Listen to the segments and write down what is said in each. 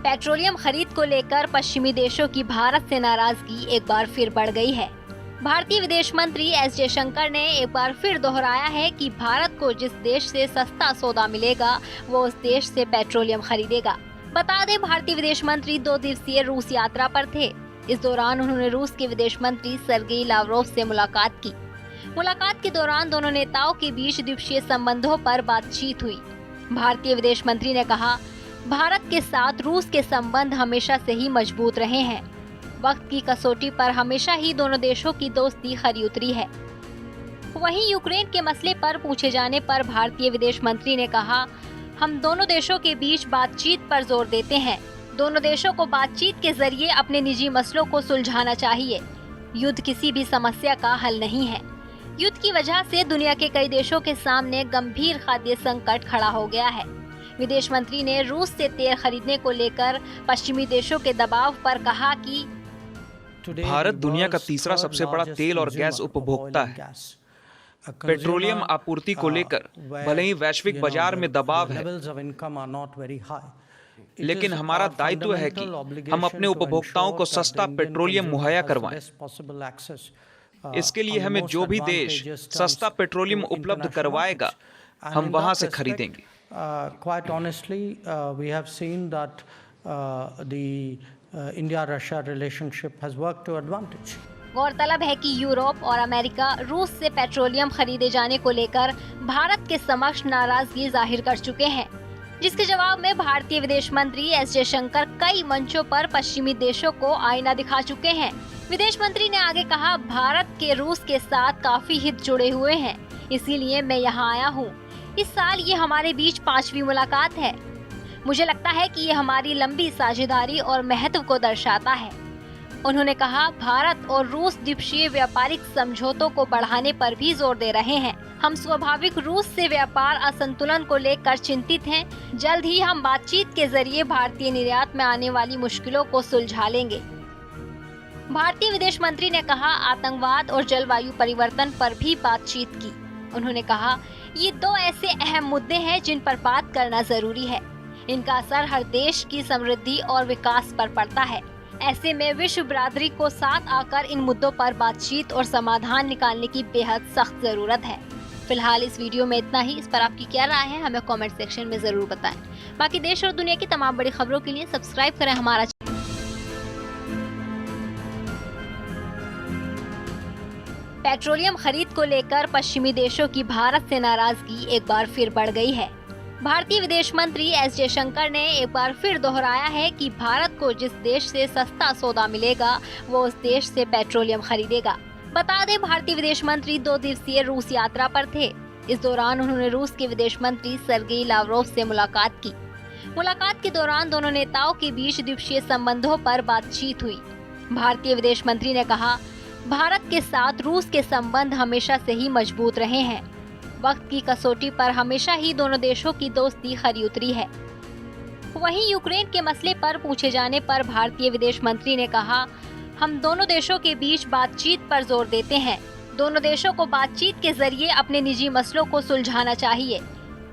Petroleum खरीद को लेकर पश्चिमी देशों की भारत से नाराजगी एक बार फिर बढ़ गई है। भारतीय विदेश मंत्री एस जयशंकर ने एक बार फिर दोहराया है कि भारत को जिस देश से सस्ता सौदा मिलेगा वो उस देश से पेट्रोलियम खरीदेगा। बता दें, भारतीय विदेश मंत्री 2 दिवसीय रूस यात्रा पर थे। इस दौरान उन्होंने रूस के विदेश मंत्री सर्गेई लावरोव से मुलाकात की। मुलाकात के दौरान दोनों नेताओं के बीच द्विपक्षीय संबंधों पर बातचीत हुई। भारतीय विदेश मंत्री ने कहा, भारत के साथ रूस के संबंध हमेशा से ही मजबूत रहे हैं। वक्त की कसौटी पर हमेशा ही दोनों देशों की दोस्ती खरी उतरी है। वहीं यूक्रेन के मसले पर पूछे जाने पर भारतीय विदेश मंत्री ने कहा, हम दोनों देशों के बीच बातचीत पर जोर देते हैं। दोनों देशों को बातचीत के जरिए अपने निजी मसलों को सुलझाना चाहिए। युद्ध किसी भी समस्या का हल नहीं है। युद्ध की वजह से दुनिया के कई देशों के सामने गंभीर खाद्य संकट खड़ा हो गया है। विदेश मंत्री ने रूस से तेल खरीदने को लेकर पश्चिमी देशों के दबाव पर कहा कि भारत दुनिया का तीसरा सबसे बड़ा तेल और गैस उपभोक्ता है। पेट्रोलियम आपूर्ति को लेकर भले ही वैश्विक बाजार में दबाव है, लेकिन हमारा दायित्व है कि हम अपने उपभोक्ताओं को सस्ता पेट्रोलियम मुहैया करवाएं। इसके लिए हमें जो भी देश सस्ता पेट्रोलियम उपलब्ध करवाएगा, हम वहां से खरीदेंगे। Quite honestly, we have seen that the India-Russia relationship has worked to advantage. गौरतलब है कि यूरोप और अमेरिका रूस से पेट्रोलियम खरीदे जाने को लेकर भारत के समक्ष नाराजगी जाहिर कर चुके हैं, जिसके जवाब में भारतीय विदेश मंत्री एस जयशंकर कई मंचों पर पश्चिमी देशों को आईना दिखा चुके हैं। विदेश मंत्री ने आगे कहा, भारत के रूस के साथ काफी हित जुड़े हुए हैं, इसीलिए मैं यहाँ आया हूँ। इस साल ये हमारे बीच 5वीं मुलाकात है। मुझे लगता है कि ये हमारी लंबी साझेदारी और महत्व को दर्शाता है। उन्होंने कहा, भारत और रूस द्विपक्षीय व्यापारिक समझौतों को बढ़ाने पर भी जोर दे रहे हैं। हम स्वाभाविक रूस से व्यापार असंतुलन को लेकर चिंतित हैं। जल्द ही हम बातचीत के जरिए भारतीय निर्यात में आने वाली मुश्किलों को सुलझा लेंगे। भारतीय विदेश मंत्री ने कहा, आतंकवाद और जलवायु परिवर्तन पर भी बातचीत की। उन्होंने कहा, ये 2 ऐसे अहम मुद्दे हैं जिन पर बात करना जरूरी है। इनका असर हर देश की समृद्धि और विकास पर पड़ता है। ऐसे में विश्व बिरादरी को साथ आकर इन मुद्दों पर बातचीत और समाधान निकालने की बेहद सख्त जरूरत है। फिलहाल इस वीडियो में इतना ही। इस पर आपकी क्या राय है, हमें कमेंट सेक्शन में जरूर बताएं। बाकी देश और दुनिया की तमाम बड़ी खबरों के लिए सब्सक्राइब करें हमारा। पेट्रोलियम खरीद को लेकर पश्चिमी देशों की भारत से नाराजगी एक बार फिर बढ़ गई है। भारतीय विदेश मंत्री एस जयशंकर ने एक बार फिर दोहराया है कि भारत को जिस देश से सस्ता सौदा मिलेगा वो उस देश से पेट्रोलियम खरीदेगा। बता दें, भारतीय विदेश मंत्री 2 दिवसीय रूस यात्रा पर थे। इस दौरान उन्होंने रूस के विदेश मंत्री सर्गेई लावरोव से मुलाकात की। मुलाकात के दौरान दोनों नेताओं के बीच द्विपक्षीय संबंधों पर बातचीत हुई। भारतीय विदेश मंत्री ने कहा, भारत के साथ रूस के संबंध हमेशा से ही मजबूत रहे हैं। वक्त की कसौटी पर हमेशा ही दोनों देशों की दोस्ती खरी उतरी है। वहीं यूक्रेन के मसले पर पूछे जाने पर भारतीय विदेश मंत्री ने कहा, हम दोनों देशों के बीच बातचीत पर जोर देते हैं। दोनों देशों को बातचीत के जरिए अपने निजी मसलों को सुलझाना चाहिए।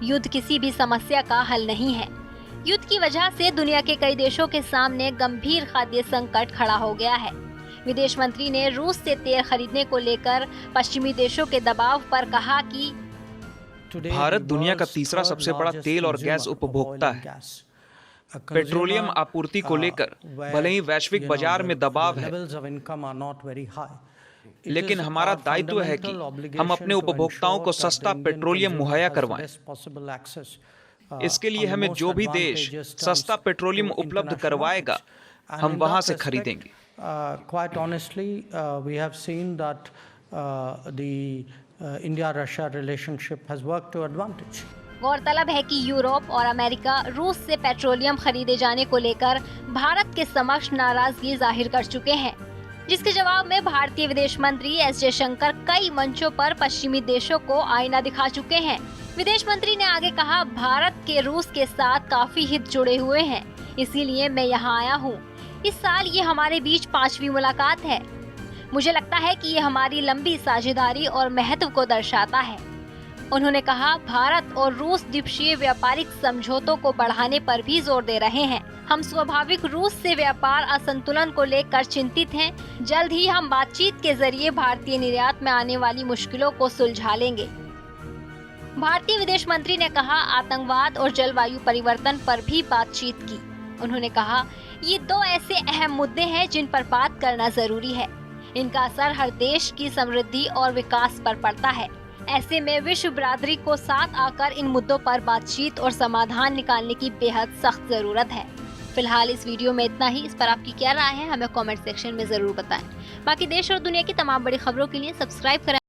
युद्ध किसी भी समस्या का हल नहीं है। युद्ध की वजह से दुनिया के कई देशों के सामने गंभीर खाद्य संकट खड़ा हो गया है। विदेश मंत्री ने रूस से तेल खरीदने को लेकर पश्चिमी देशों के दबाव पर कहा कि भारत दुनिया का तीसरा सबसे बड़ा तेल और गैस उपभोक्ता है। पेट्रोलियम आपूर्ति को लेकर भले ही वैश्विक बाजार में दबाव है, लेकिन हमारा दायित्व है कि हम अपने उपभोक्ताओं को सस्ता पेट्रोलियम मुहैया करवाएं। इसके लिए हमें जो भी देश सस्ता पेट्रोलियम उपलब्ध करवाएगा, हम वहां से खरीदेंगे। Quite honestly, we have seen that the India-Russia relationship has worked to advantage. गौरतलब है कि यूरोप और अमेरिका रूस से पेट्रोलियम खरीदे जाने को लेकर भारत के समक्ष नाराजगी जाहिर कर चुके हैं, जिसके जवाब में भारतीय विदेश मंत्री एस जयशंकर कई मंचों पर पश्चिमी देशों को आईना दिखा चुके हैं। विदेश मंत्री ने आगे कहा, भारत के रूस के साथ काफी हित जुड़े हुए हैं, इसीलिए मैं यहाँ आया हूँ। इस साल ये हमारे बीच 5वीं मुलाकात है। मुझे लगता है कि ये हमारी लंबी साझेदारी और महत्व को दर्शाता है। उन्होंने कहा, भारत और रूस द्विपक्षीय व्यापारिक समझौतों को बढ़ाने पर भी जोर दे रहे हैं। हम स्वाभाविक रूस से व्यापार असंतुलन को लेकर चिंतित हैं। जल्द ही हम बातचीत के जरिए भारतीय निर्यात में आने वाली मुश्किलों को सुलझा लेंगे। भारतीय विदेश मंत्री ने कहा, आतंकवाद और जलवायु परिवर्तन पर भी बातचीत की। उन्होंने कहा, ये दो ऐसे अहम मुद्दे हैं जिन पर बात करना जरूरी है। इनका असर हर देश की समृद्धि और विकास पर पड़ता है। ऐसे में विश्व बिरादरी को साथ आकर इन मुद्दों पर बातचीत और समाधान निकालने की बेहद सख्त जरूरत है। फिलहाल इस वीडियो में इतना ही। इस पर आपकी क्या राय है, हमें कमेंट सेक्शन में जरूर बताएं। बाकी देश और दुनिया की तमाम बड़ी खबरों के लिए सब्सक्राइब करें।